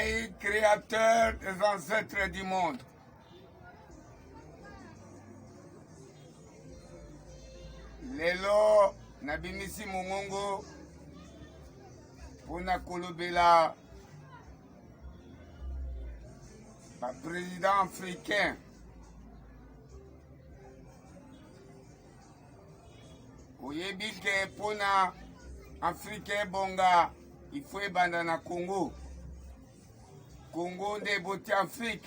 Ngai, créateur des ancêtres du monde. Lelo nabimisi mongongo pona kolobela ba président africain oyebi ke pona africain bonga ifo ebanda na Congo. Congo nde eboti Afrique.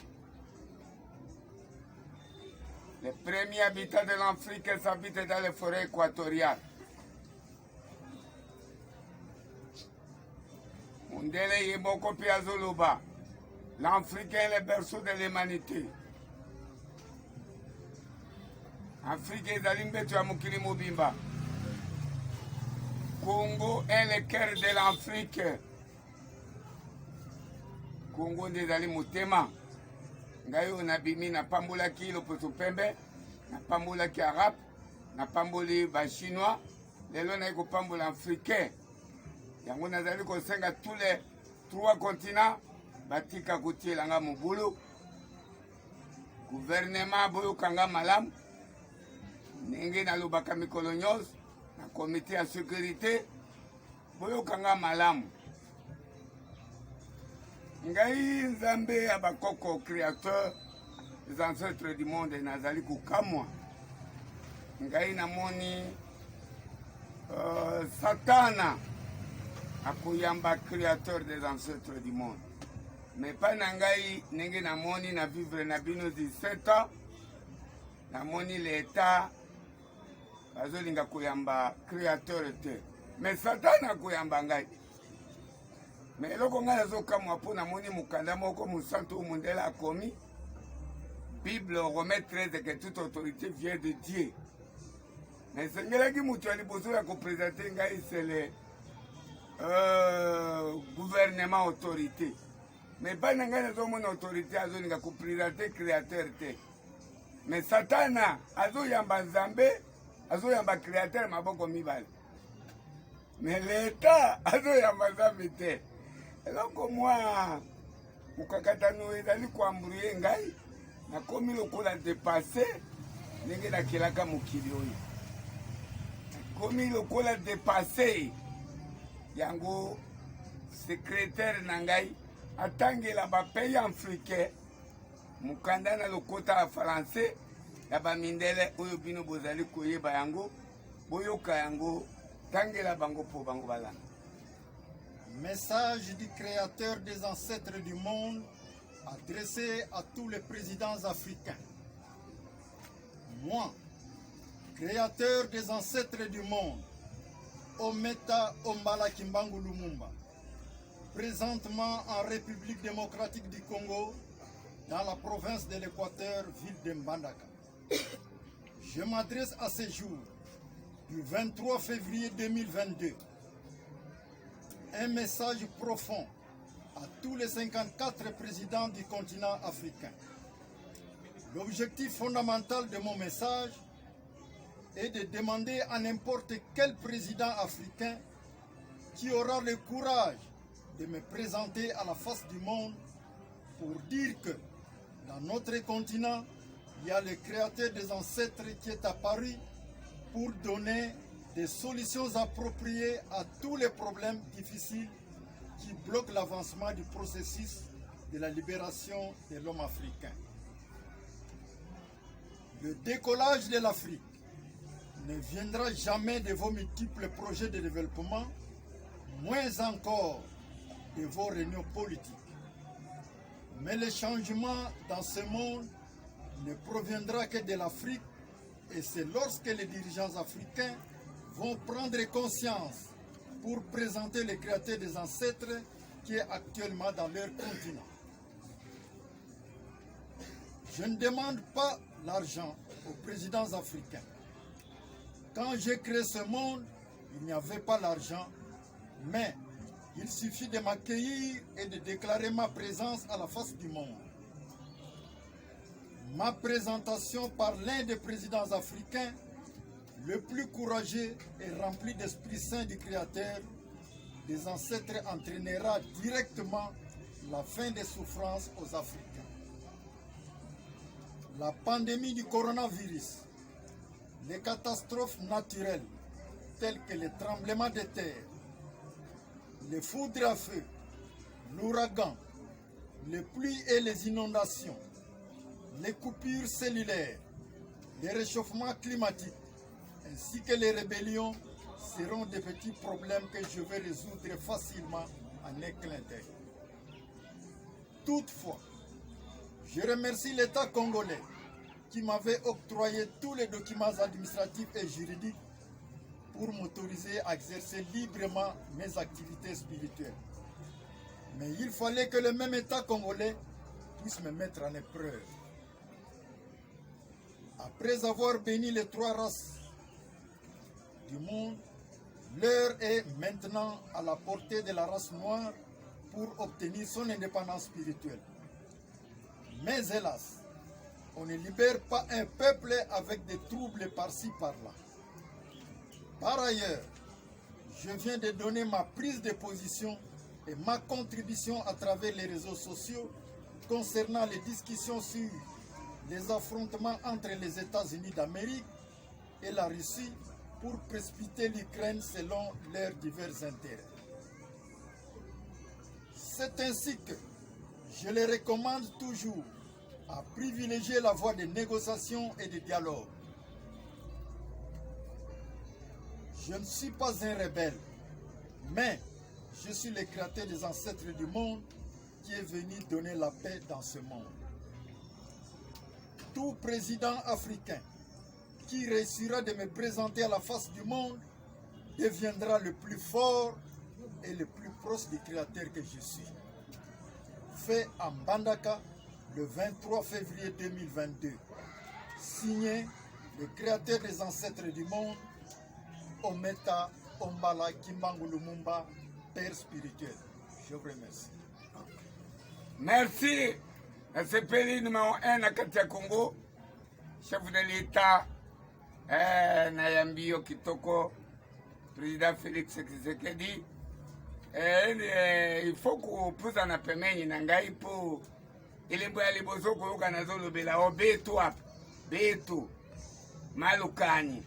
Les premiers habitants de l'Afrique s'habitent dans les forêts équatoriales. Mundele Yeboko Piazoloba. L'Afrique est le berceau de l'humanité. Afrique est Zalimbetu Amukili Mobimba. Congo est le cœur de l'Afrique. Congo ndezali motema. Ngayo nabimi na pambola ki lopoto pembe, na pambola ki arabe, na pamboli ba chinois, lelo na ko pambola africain. Yango nazali ko senga tous les 3 continents batika kotiela nga mobulu. Gouvernement boyo kanga malam. Nenge na lobaka mikolo nyos na comité de sécurité boyo kanga malam. Ngai Nzambe Abakoko, créateur des ancêtres du monde, nazali kukamwa. Ngai namoni Satana akuyamba créateur des ancêtres du monde. Mais pas nangai nenge namoni na vivre na bino 17 ans. Namoni l'état bazolinga kuyamba créateur te. Mais Satana akuyamba ngai. Mais eloko nga nazokamwa mpo namoni mokanda moko mosantu mundela akomi Bible remet 13 que toute autorité vient de Dieu. Mais sengelaki mutu ya liboso ya koprésente ngai c'est le gouvernement autorité. Mais pas na ngai nazomona autorité azolinga koprésente créateur te. Mais Satana azoyamba Nzambe azoyamba créateur maboko mibale. Mais l'État azoyamba Nzambe te. Eloko mwa mukakatano ezali kuambrouye ngai nakomi lokola dépassé ndenge nakelaka mokili oyo nakomi lokola dépassé yango secrétaire na ngai atangela bapays africain mukanda na lokota ya français ya bamindele oyo bino bozali koyeba yango boyoka yango tangela bango po bango balanda. Message du créateur des ancêtres du monde adressé à tous les présidents africains. Moi, créateur des ancêtres du monde, Ometa Ombala Kimbangu Lumumba, présentement en République démocratique du Congo, dans la province de l'Équateur, ville de Mbandaka. Je m'adresse à ce jour, du 23 février 2022, un message profond à tous les 54 présidents du continent africain. L'objectif fondamental de mon message est de demander à n'importe quel président africain qui aura le courage de me présenter à la face du monde pour dire que dans notre continent, il y a le créateur des ancêtres qui est apparu pour donner des solutions appropriées à tous les problèmes difficiles qui bloquent l'avancement du processus de la libération de l'homme africain. Le décollage de l'Afrique ne viendra jamais de vos multiples projets de développement, moins encore de vos réunions politiques. Mais le changement dans ce monde ne proviendra que de l'Afrique, et c'est lorsque les dirigeants africains vont prendre conscience pour présenter le créateur des ancêtres qui est actuellement dans leur continent. Je ne demande pas l'argent aux présidents africains. Quand j'ai créé ce monde, il n'y avait pas l'argent, mais il suffit de m'accueillir et de déclarer ma présence à la face du monde. Ma présentation par l'un des présidents africains, le plus courageux et rempli d'Esprit Saint du Créateur, des ancêtres entraînera directement la fin des souffrances aux Africains. La pandémie du coronavirus, les catastrophes naturelles telles que les tremblements de terre, les foudres à feu, l'ouragan, les pluies et les inondations, les coupures cellulaires, les réchauffements climatiques, ainsi que les rébellions seront des petits problèmes que je vais résoudre facilement en un clin d'œil. Toutefois, je remercie l'État congolais qui m'avait octroyé tous les documents administratifs et juridiques pour m'autoriser à exercer librement mes activités spirituelles. Mais il fallait que le même État congolais puisse me mettre en épreuve. Après avoir béni les trois races du monde, l'heure est maintenant à la portée de la race noire pour obtenir son indépendance spirituelle. Mais hélas, on ne libère pas un peuple avec des troubles par-ci par-là. Par ailleurs, je viens de donner ma prise de position et ma contribution à travers les réseaux sociaux concernant les discussions sur les affrontements entre les États-Unis d'Amérique et la Russie pour précipiter l'Ukraine selon leurs divers intérêts. C'est ainsi que je les recommande toujours à privilégier la voie de négociation et de dialogue. Je ne suis pas un rebelle, mais je suis le créateur des ancêtres du monde qui est venu donner la paix dans ce monde. Tout président africain qui réussira de me présenter à la face du monde deviendra le plus fort et le plus proche du créateur que je suis. Fait à Mbandaka le 23 février 2022. Signé le créateur des ancêtres du monde, Ometa Ombala Kimbangu Lumumba, Père spirituel. Je vous remercie. Merci. C'est le pays numéro 1 à Katia Congo, chef de l'État, Nayambio Kitoko, président Félix Tshisekedi. Il faut que puisse en appeler Nangai pour elembo ya liboso koyoka nazolobela o betu apa betu malukani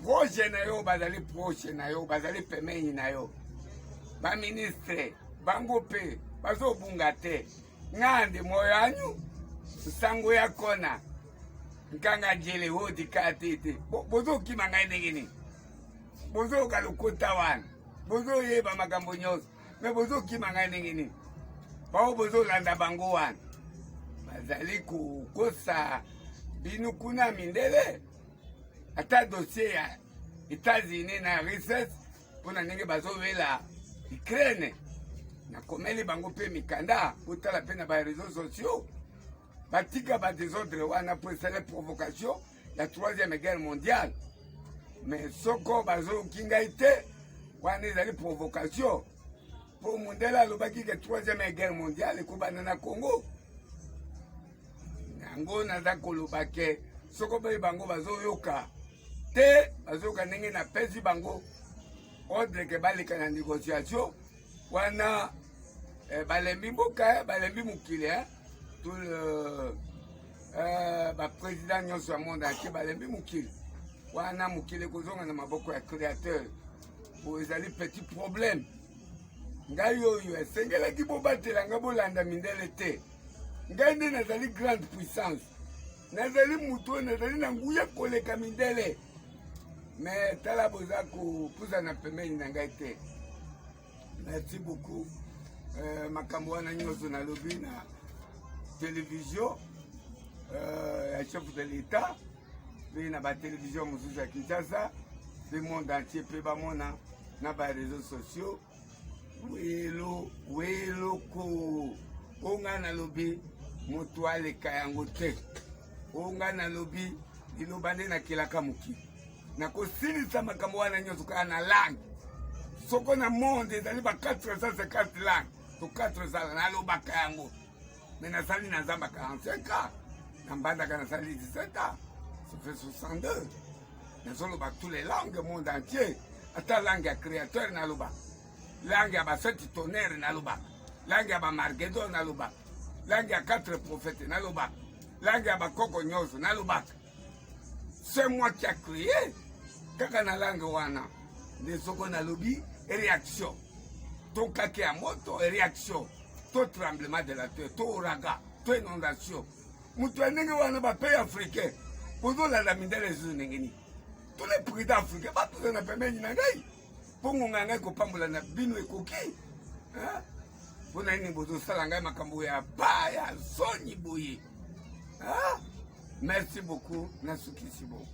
proche na yo bazali proche na yo bazali pemeni na yo baministre bango mpe bazobunga te ngande moyo anyu sango ya kona nkanga jele hodi katete bozokima ngai ndenge nini bozoyoka lokota wana bozoyeba makambo nyonso me bozokima ngai ndenge nini bao bozolanda bango wana bazali kokosa bino kuna mindele ata dossier ya États-Unis na richesse mpona ndenge bazowela Ukraine nakomeli bango mpe mikanda otala mpe na bareseau sociaux batika badésordre wana mpo esala provocation ya 3e guerre mondiale mais soko bazoyoki ngai te wana ezali provocation po mondele alobaki ke 3e guerre mondiale ekobanda na Congo yango naza koloba ke soko bai bango bazoyoka te bazoyoka ndenge napesi bango ordre ke baleka na négociation wana balembi mboka balembi mokili tout le baprésident nyonso ya monde entier balembi mokili wana mokili ekozonga na maboko ya créateur po ezali petit problème ngai oyo esengelaki bobatela nga bolanda mindele te ngai nde nazali grande puissance nazali mutu oyo nazali na nguya koleka mindele me tala boza kopusa na pembeni na ngai te merci beaucoup makambo wana nyonso nalobi na télévision ya chef de l'état mpe na batelevizio mosusu ya Kinshasa mpe monde entier mpe bamona na bareseau sociaux weloko onga nalobi moto aleka yango te onga nalobi liloba nde nakelaka mokili nakosilisa makambo wana nyonso kaka na langue soko na monde ezali ba 450 langue to 400 nalobaka yango me nasali na zamba 45 ans na mbandaka nasali 17 ans ça fait 62 nazoloba tous les langues monde entier ata langue ya créateur naloba langue ya baseti tonnerre naloba langue ya bamargedo nalobaka, langue ya 4 prophètes nalobaka, langue ya bakoko nyonso nalobaka. C'est moi qui a créé kaka na langue wana nde soko nalobi réaction to kake ya moto réaction to tremblement de la terre to ouragan to inondation mutu ya ndenge wana bapays africain bozolanda mindele ezuzu ndenge nini tous les présidents africains batuza na pembeni na ngai mpo ngonga ngai kopambola na bino ekoki mpo na nini bozosala ngai makambo ya baya soni boye. Merci beaucoup, Nasukisi Bo.